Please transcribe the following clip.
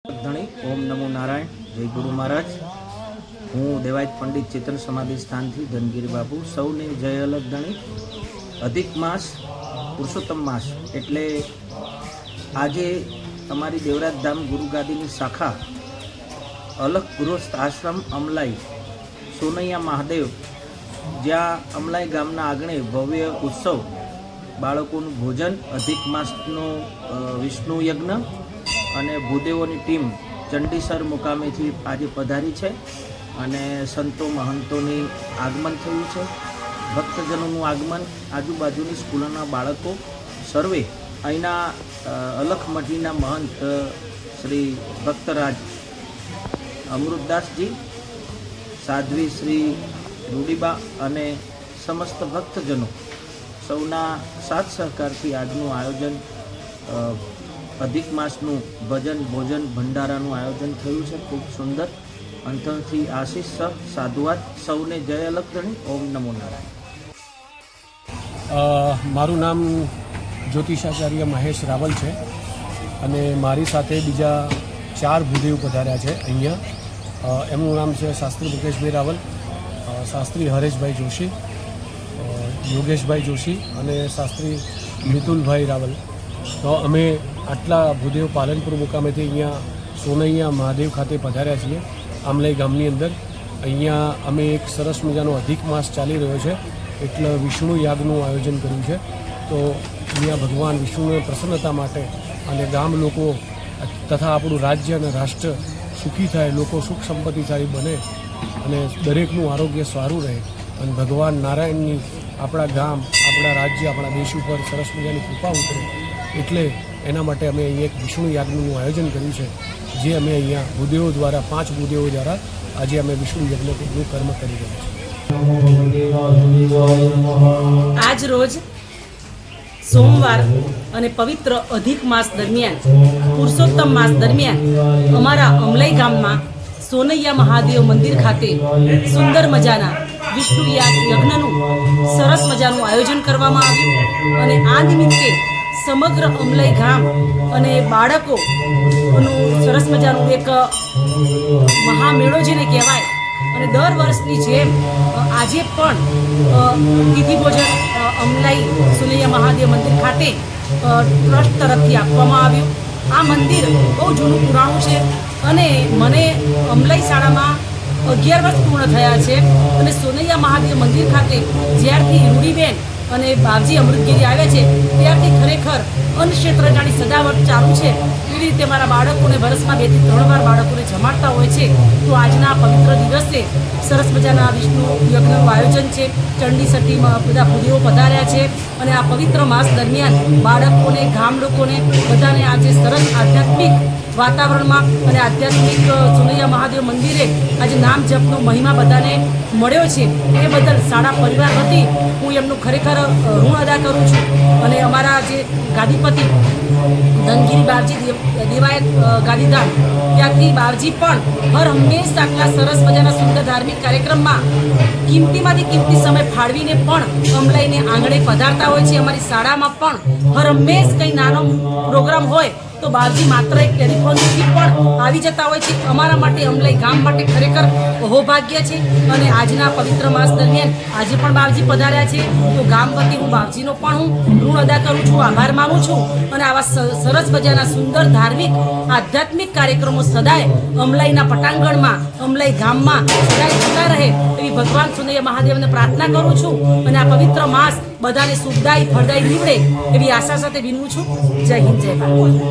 ધણી ઓમ નમો નારાયણ જય ગુરુ મહારાજ। હું દેવાયત પંડિત ચેતન સમાધિ સ્થાનથી ધનગીરી બાપુ સૌને જય અલગ ધણી। અધિક માસ પુરુષોત્તમ માસ એટલે આજે અમારી દેવરાજ ધામ ગુરુગાદીની શાખા અલગ ગૃહસ્થ આશ્રમ અમલાઈ સોનૈયા મહાદેવ, જ્યાં અમલાઈ ગામના આંગણે ભવ્ય ઉત્સવ, બાળકોનું ભોજન, અધિક માસનો વિષ્ણુ યજ્ઞ અને ભૂદેવોની ટીમ ચંડીસર મુકામેથી આજે પધારી છે અને સંતો મહંતોની આગમન થયું છે, ભક્તજનોનું આગમન, આજુબાજુની સ્કૂલોના બાળકો સર્વે અહીંના અલખ મઢીના મહંત શ્રી ભક્તરાજ અમૃતદાસજી, સાધ્વી શ્રી રૂડીબા અને સમસ્ત ભક્તજનો સૌના સાથ સહકારથી આજનું આયોજન અધિક માસનું ભજન ભોજન ભંડારાનું આયોજન થયું છે। ખૂબ સુંદર, અંતરથી આશીષ સાધુવાદ। સૌને જય અલગ ધણી। ઓમ નમો નારાયણ। મારું નામ જ્યોતિષાચાર્ય મહેશ રાવલ છે અને મારી સાથે બીજા 4 ભૂદેવ પધાર્યા છે અહીંયા। એમનું નામ છે શાસ્ત્રી મુકેશભાઈ રાવલ, શાસ્ત્રી હરેશભાઈ જોશી, યોગેશભાઈ જોશી અને શાસ્ત્રી મિતુલભાઈ રાવલ। તો અમે આટલા ભૂદેવ પાલનપુર મુકામેથી અહીંયા સોનૈયા મહાદેવ ખાતે પધાર્યા છીએ આમલાઈ ગામની અંદર। અહીંયા અમે એક સરસ મજાનો અધિક માસ ચાલી રહ્યો છે એટલે વિષ્ણુ યાગનું આયોજન કર્યું છે। તો અહીંયા ભગવાન વિષ્ણુની પ્રસન્નતા માટે અને ગામ લોકો તથા આપણું રાજ્ય અને રાષ્ટ્ર સુખી થાય, લોકો સુખ સંપત્તિશાળી બને અને દરેકનું આરોગ્ય સારું રહે અને ભગવાન નારાયણની આપણા ગામ, આપણા રાજ્ય, આપણા દેશ ઉપર સરસ મજાની કૃપા ઉતરે, એટલે એના માટે અમે અહીંયા એક વિષ્ણુ યાગનું આયોજન કર્યું છે, જે અમે અહીંયા ભૂદેવો દ્વારા 5 ભૂદેવો દ્વારા આજે અમે વિષ્ણુ યજ્ઞનું કર્મ કરી રહ્યા છીએ। આજ રોજ સોમવાર અને પવિત્ર અધિક માસ દરમિયાન, પુરુષોત્તમ માસ દરમિયાન અમારા અમલાઈ ગામમાં સોનૈયા મહાદેવ મંદિર ખાતે સુંદર મજાના વિષ્ણુ યજ્ઞનું સરસ મજાનું આયોજન કરવામાં આવ્યું અને આ નિમિત્તે સમગ્ર અમલાઈ ગામ અને બાળકોનું સરસ મજાનું એક મહામેળો જેને કહેવાય અને દર વર્ષની જેમ આજે પણ તિથિ ભોજન અમલાઈ સોનૈયા મહાદેવ મંદિર ખાતે ટ્રસ્ટ તરફથી આપવામાં આવ્યું। આ મંદિર બહુ જૂનું પુરાણું છે અને મને અમલાઈ શાળામાં 11 વર્ષ પૂર્ણ થયા છે અને સોનૈયા મહાદેવ મંદિર ખાતે જ્યારથી રૂડીબેન અને બાપજી અમૃતગીરી આવ્યા છે ત્યારથી ખરેખર અન્નક્ષેત્રજાની સજાવટ ચાલુ છે। એવી રીતે મારા બાળકોને વર્ષમાં 2 થી 3 વાર બાળકોને જમાડતા હોય છે। તો આજના પવિત્ર દિવસે સરસ મજાના વિષ્ણુ યજ્ઞનું આયોજન છે, ચંડીસટીમાં બધા ભૂદેવો પધાર્યા છે અને આ પવિત્ર માસ દરમિયાન બાળકોને, ગામ લોકોને બધાને આજે સરસ આધ્યાત્મિક વાતાવરણમાં અને આધ્યાત્મિક સોનૈયા મહાદેવ મંદિરે આજે નામ જપનો મહિમા બધાને મળ્યો છે। એ બદલ શાળા પરિવાર વતી હું એમનું ખરેખર ઋણ અદા કરું છું અને અમારા જે ગાદીપતિ ધનગીરી બાપજી દેવાયત ગાદીધામ, ત્યાંથી બાપજી પણ હર હંમેશ આટલા સરસ મજાના સુંદર ધાર્મિક કાર્યક્રમમાં કિંમતીમાંથી કિંમતી સમય ફાળવીને પણ અમલાઈને આંગણે પધારતા હોય છે। અમારી શાળામાં પણ હર હંમેશ કંઈ નાનો પ્રોગ્રામ હોય તો બાપજી માત્ર એક ટેલિફોનથી પણ આવી જતા હોય છે। અમારા માટે, અમલાઈ ગામ માટે ખરેખર અહોભાગ્ય છે અને આજના પવિત્ર માસ દરમિયાન આજે પણ બાપજી પધાર્યા છે। તો ગામ વતી હું બાપજીનો પણ હું ઋણ અદા કરું છું, આભાર માનું છું અને આવા સરસ મજાના સુંદર ધાર્મિક આધ્યાત્મિક કાર્યક્રમો સદાય અમલાઈના પટાંગણમાં, અમલાઈ ગામમાં સદાય થતા રહે એવી ભગવાન સોનૈયા મહાદેવને પ્રાર્થના કરું છું અને આ પવિત્ર માસ બધાને સુખદાયી ફળદાયી નીવડે એવી આશા સાથે વિનવું છું। જય હિન્દ, જય ભારત।